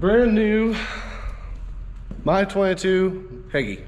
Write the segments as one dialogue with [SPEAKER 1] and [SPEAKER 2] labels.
[SPEAKER 1] brand new MY22 HAGIE.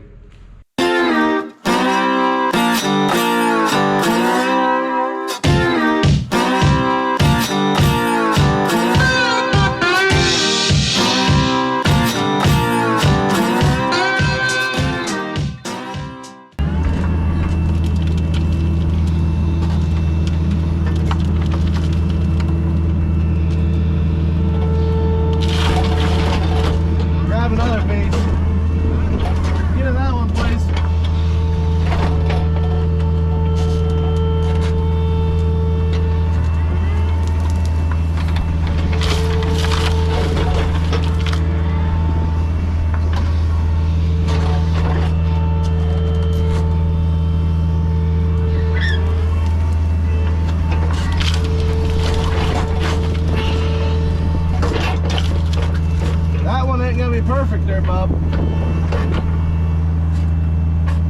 [SPEAKER 1] Perfect there, bub.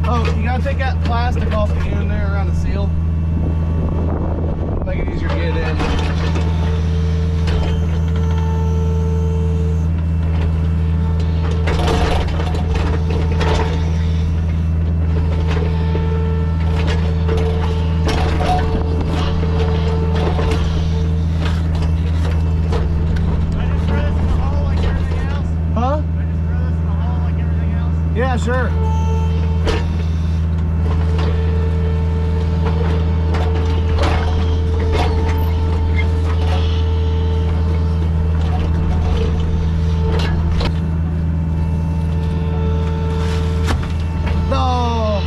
[SPEAKER 1] Oh, you gotta take that plastic off the end there around the seal. Make it easier to get in. Yeah, sure. No.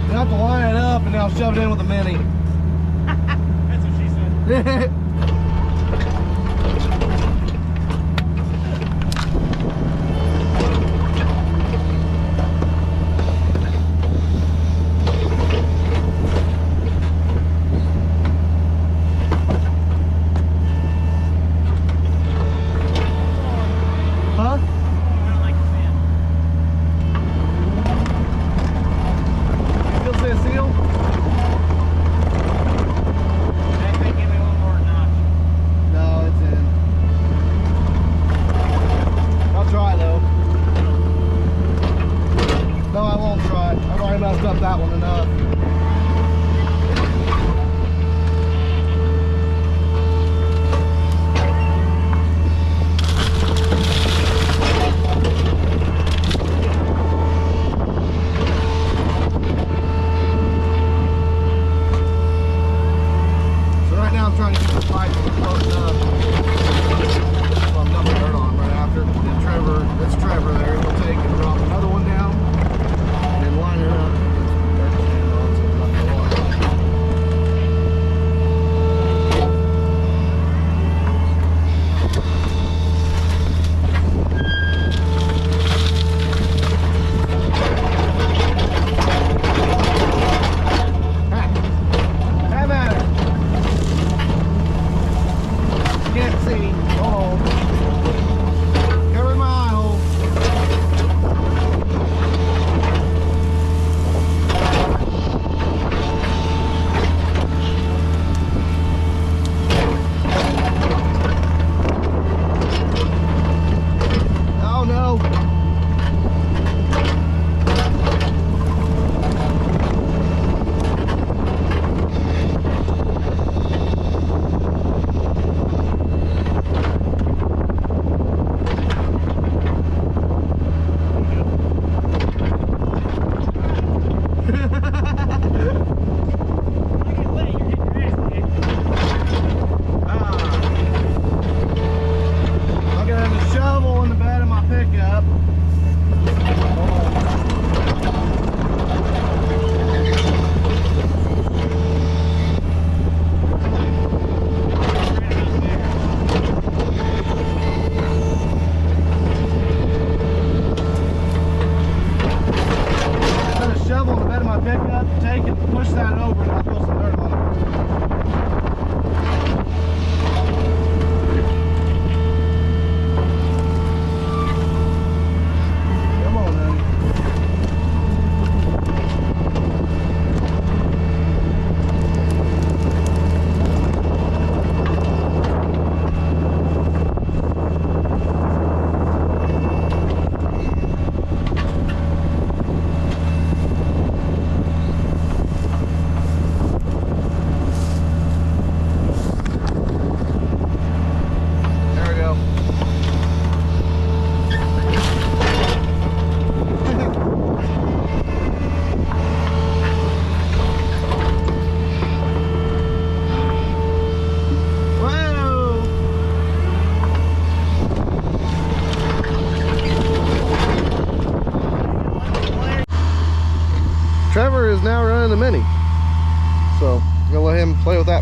[SPEAKER 1] You have to line it up and now shove it in with a mini.
[SPEAKER 2] That's what she said. Up that one enough. So right now I'm trying to get the pipe closed up. Well, I'm dumping dirt on right after. Then Trevor, that's Trevor there. He'll take and drop another one down and then line it up.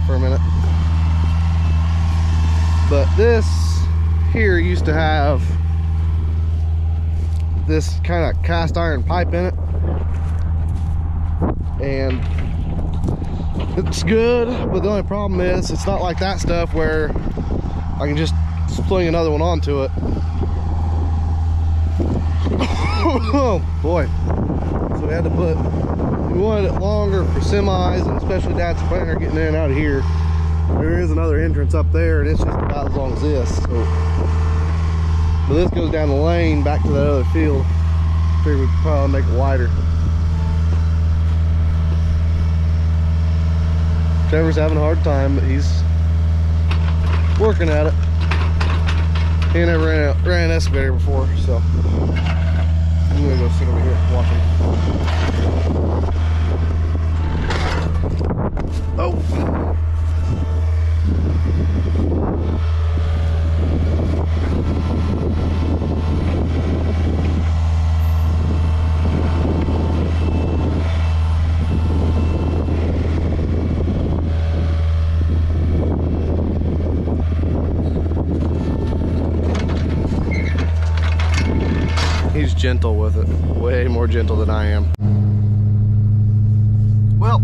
[SPEAKER 2] out for a minute. But this here used to have this kind of cast iron pipe in it, and it's good, but the only problem is it's not like that stuff where I can just fling another one onto it. Oh boy. So we had to put, we wanted it longer for semis, and especially Dad's planter getting in and out of here. There is another entrance up there, and it's just about as long as this. So, but this goes down the lane back to the other field. Figure we could probably make it wider. Trevor's having a hard time, but he's working at it. He never ran an excavator before, so I'm gonna go sit over here and watch him. Oh. He's gentle with it, way more gentle than I am. Well,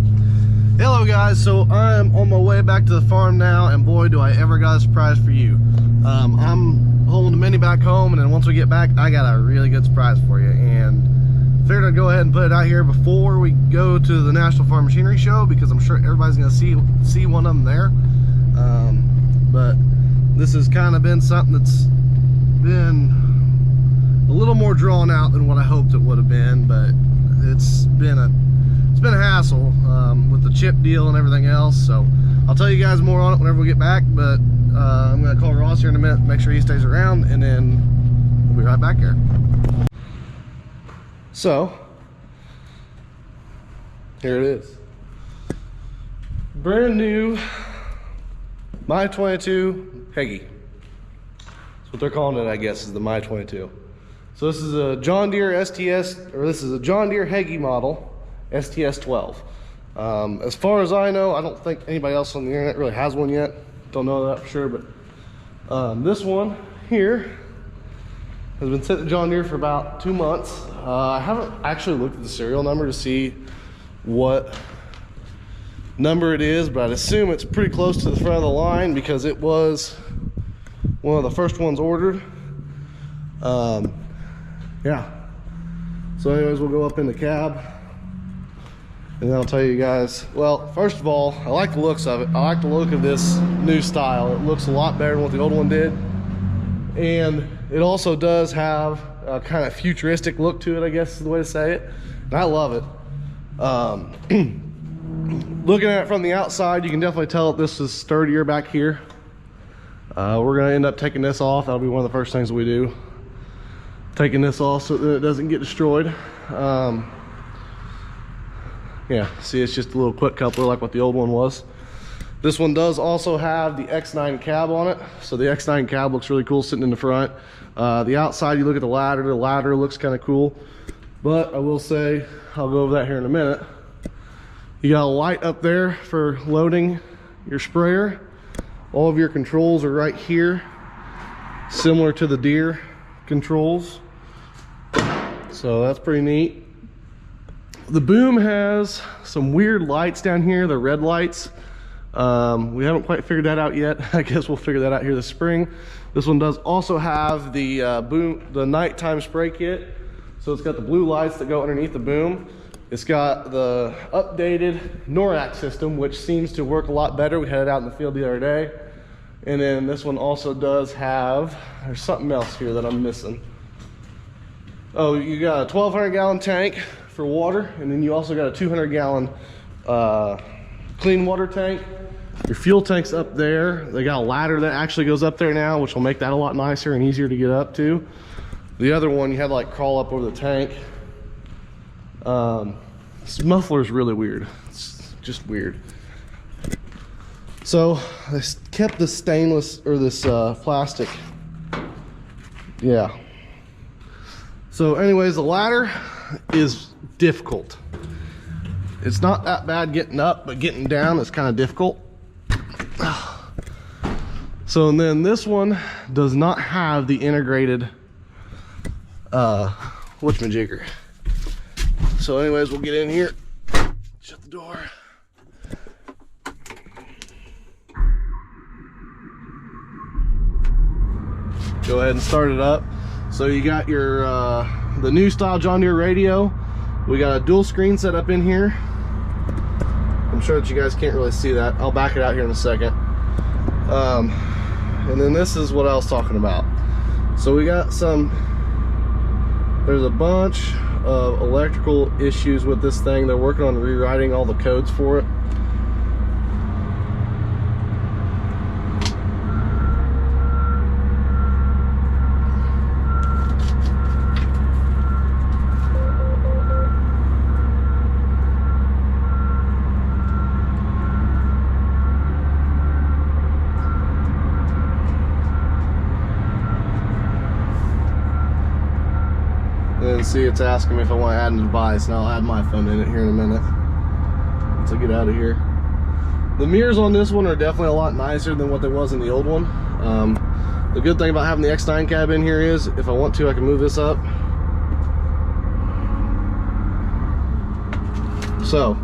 [SPEAKER 2] hello guys, so I'm on my way back to the farm now, and boy do I ever got a surprise for you. I'm holding the Mini back home, and then once we get back I got a really good surprise for you, and figured I'd go ahead and put it out here before we go to the National Farm Machinery Show, because I'm sure everybody's gonna see one of them there. But this has kind of been something that's been a little more drawn out than what I hoped it would have been, but it's been a hassle with the chip deal and everything else. So I'll tell you guys more on it whenever we get back, but I'm gonna call Ross here in a minute, make sure he stays around, and then we'll be right back here. So here it is, brand new MY22 HAGIE. That's what they're calling it, I guess, is the MY22. So this is a John Deere STS, or this is a John Deere HAGIE model, STS 12. As far as I know, I don't think anybody else on the internet really has one yet. Don't know that for sure, but this one here has been sent to John Deere for about 2 months. I haven't actually looked at the serial number to see what number it is, but I'd assume it's pretty close to the front of the line because it was one of the first ones ordered. Yeah, so anyways, we'll go up in the cab and then I'll tell you guys. Well, first of all, I like the looks of it. I like the look of this new style. It looks a lot better than what the old one did, and it also does have a kind of futuristic look to it, I guess is the way to say it, and I love it. Looking at it from the outside, you can definitely tell that this is sturdier back here. We're gonna end up taking this off. That'll be one of the first things that we do, taking this off so that it doesn't get destroyed. Yeah, see, it's just a little quick coupler like what the old one was. This one does also have the X9 cab on it, so the X9 cab looks really cool sitting in the front. The outside, you look at the ladder looks kind of cool, but I will say, I'll go over that here in a minute. You got a light up there for loading your sprayer. All of your controls are right here, similar to the DEERE controls, so that's pretty neat. The boom has some weird lights down here, the red lights. We haven't quite figured that out yet. I guess we'll figure that out here this spring. This one does also have the the nighttime spray kit, so it's got the blue lights that go underneath the boom. It's got the updated NORAC system, which seems to work a lot better. We had it out in the field the other day. And then this one also does have, there's something else here that I'm missing. Oh, you got a 1,200 gallon tank for water, and then you also got a 200 gallon clean water tank. Your fuel tank's up there. They got a ladder that actually goes up there now, which will make that a lot nicer and easier to get up to. The other one, you had to like crawl up over the tank. This muffler's really weird. It's just weird. So I kept this stainless, or this plastic. Yeah. So anyways, the ladder is difficult. It's not that bad getting up, but getting down is kind of difficult. So, and then this one does not have the integrated whatchamajigger. So anyways, we'll get in here, shut the door. Go ahead and start it up. So you got your the new style John Deere radio. We got a dual screen set up in here. I'm sure that you guys can't really see that. I'll back it out here in a second. And then this is what I was talking about. So we got there's a bunch of electrical issues with this thing. They're working on rewriting all the codes for it. And see, it's asking me if I want to add a device, and I'll add my phone in it here in a minute. Let's get out of here. The mirrors on this one are definitely a lot nicer than what they was in the old one. The good thing about having the X9 cab in here is, if I want to, I can move this up. So,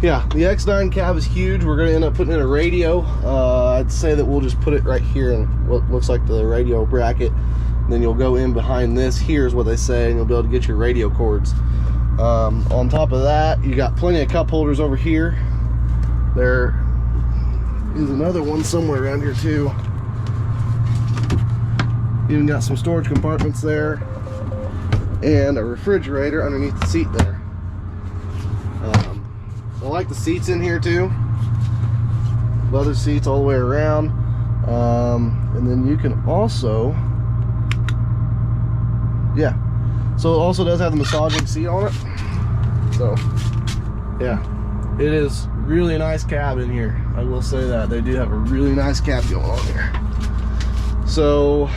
[SPEAKER 2] yeah, the X9 cab is huge. We're going to end up putting in a radio. I'd say that we'll just put it right here in what looks like the radio bracket. Then you'll go in behind this, here's what they say, and you'll be able to get your radio cords. On top of that, you got plenty of cup holders over here. There is another one somewhere around here too. Even got some storage compartments there, and a refrigerator underneath the seat there. I like the seats in here too. Leather seats all the way around. And then you can also, yeah, so it also does have the massaging seat on it. So yeah, it is really nice cab in here. I will say that they do have a really nice cab going on here. So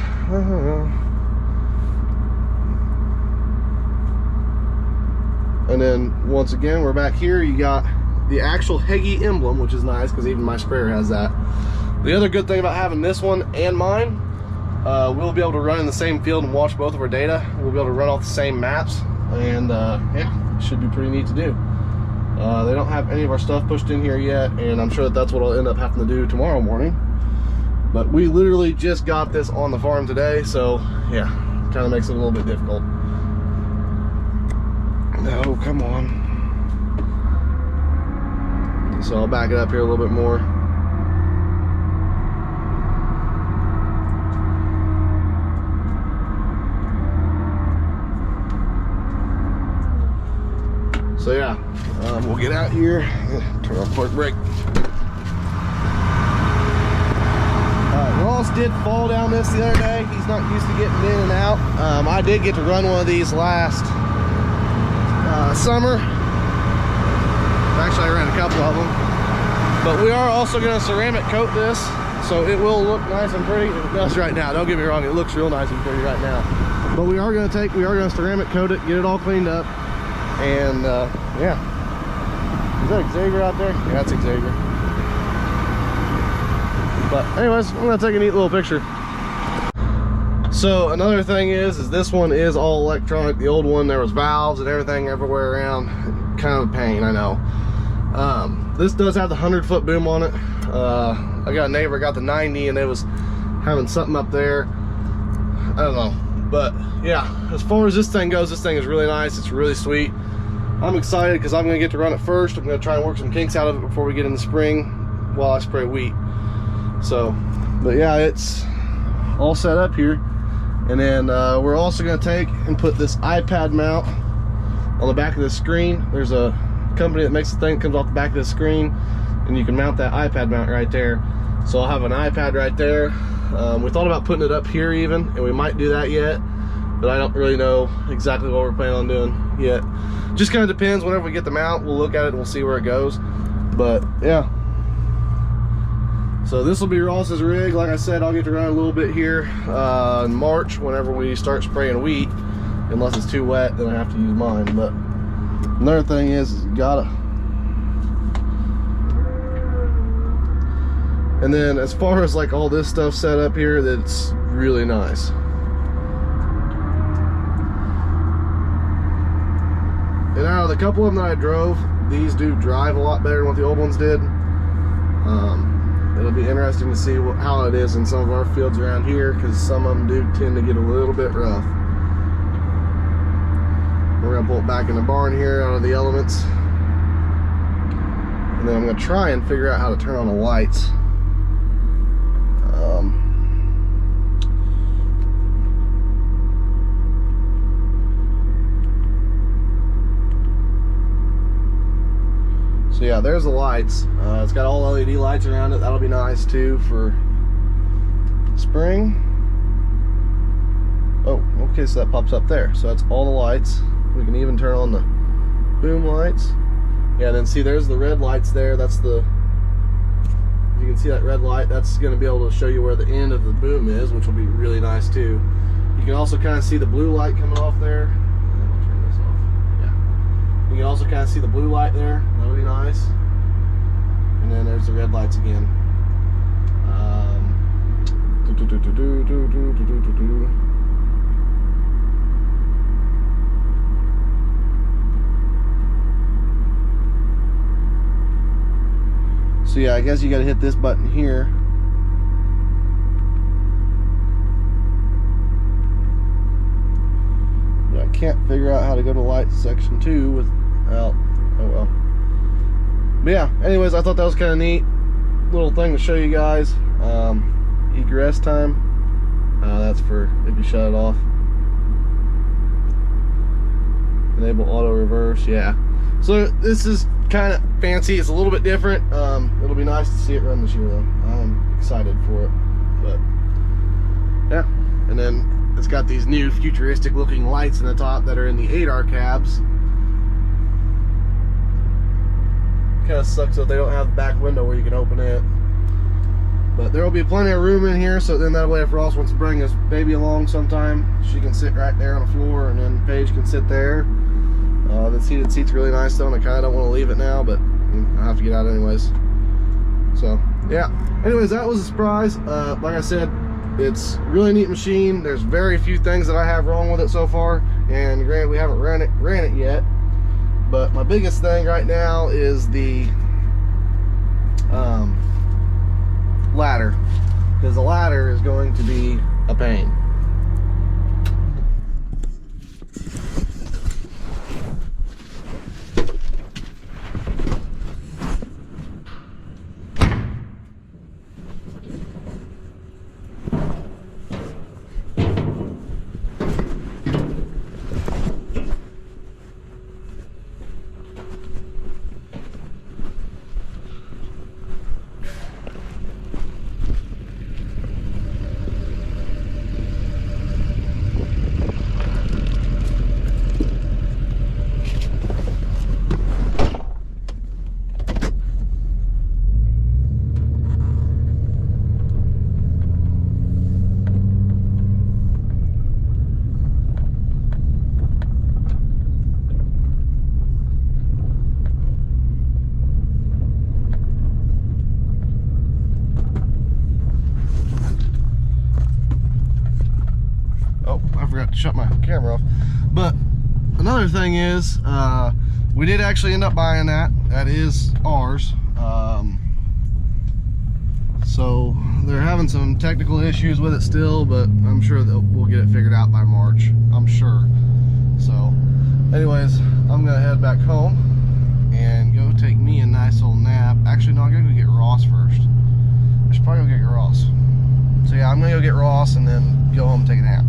[SPEAKER 2] and then once again, we're back here. You got the actual HAGIE emblem, which is nice because even my sprayer has that. The other good thing about having this one and mine, we'll be able to run in the same field and watch both of our data. We'll be able to run off the same maps, and yeah, it should be pretty neat to do. They don't have any of our stuff pushed in here yet, and I'm sure that that's what I'll end up having to do tomorrow morning. But we literally just got this on the farm today, so yeah, kind of makes it a little bit difficult. No, come on. So I'll back it up here a little bit more. So yeah, we'll get out here, turn off park brake. Ross did fall down this the other day. He's not used to getting in and out. I did get to run one of these last summer. Actually, I ran a couple of them. But we are also going to ceramic coat this, so it will look nice and pretty. It does right now. Don't get me wrong, it looks real nice and pretty right now. But we are going to ceramic coat it, get it all cleaned up. And yeah, is that Xavier out there? Yeah, that's Xavier. But anyways, I'm gonna take a neat little picture. So another thing is this one is all electronic. The old one, there was valves and everything everywhere around. Kind of a pain, I know. This does have the 100-foot boom on it. I got a neighbor got the 90, and they was having something up there. I don't know. But yeah, as far as this thing goes, this thing is really nice. It's really sweet. I'm excited because I'm going to get to run it first. I'm going to try and work some kinks out of it before we get in the spring while I spray wheat. So, but yeah, it's all set up here. And then we're also going to take and put this iPad mount on the back of this screen. There's a company that makes the thing that comes off the back of this screen, and you can mount that iPad mount right there. So I'll have an iPad right there. We thought about putting it up here even, and we might do that yet, but I don't really know exactly what we're planning on doing yet. Just kind of depends. Whenever we get the mount, we'll look at it and we'll see where it goes. But yeah, so this will be Ross's rig. Like I said, I'll get to run a little bit here in March whenever we start spraying wheat. Unless it's too wet, then I have to use mine. But another thing is you gotta, And then as far as like all this stuff set up here, that's really nice. And out of the couple of them that I drove, these do drive a lot better than what the old ones did. It'll be interesting to see how it is in some of our fields around here, because some of them do tend to get a little bit rough. We're gonna pull it back in the barn here out of the elements. And then I'm gonna try and figure out how to turn on the lights. So yeah, there's the lights. It's got all LED lights around it. That'll be nice too for spring. Oh, okay, so that pops up there. So that's all the lights. We can even turn on the boom lights. Yeah, and then see, there's the red lights there. That's the, you can see that red light. That's going to be able to show you where the end of the boom is, which will be really nice too. You can also kind of see the blue light coming off there. I'll turn this off. Yeah. You can also kind of see the blue light there. That'll be nice. And then there's the red lights again. So yeah, I guess you got to hit this button here. But I can't figure out how to go to light section 2 without, oh well. But yeah, anyways, I thought that was kind of neat. Little thing to show you guys. Egress time. That's for if you shut it off. Enable auto reverse, yeah. So this is kind of fancy. It's a little bit different. It'll be nice to see it run this year though. I'm excited for it. But yeah, and then it's got these new futuristic looking lights in the top that are in the 8R cabs. Kind of sucks that they don't have the back window where you can open it. But there will be plenty of room in here, so then that way if Ross wants to bring his baby along sometime, she can sit right there on the floor, and then Paige can sit there. The heated seat's really nice though, and I kind of don't want to leave it now, but I have to get out anyways. So yeah, anyways, that was a surprise. Like I said, it's a really neat machine. There's very few things that I have wrong with it so far, and granted we haven't ran it yet. But my biggest thing right now is the ladder, because the ladder is going to be a pain. Shut my camera off. But another thing is, we did actually end up buying that. That is ours. So they're having some technical issues with it still, but I'm sure that we'll get it figured out by March. I'm sure. So anyways, I'm gonna head back home and go take me a nice old nap. Actually, no, I'm gonna go get Ross first. I should probably go get Ross. So yeah, I'm gonna go get Ross and then go home and take a nap.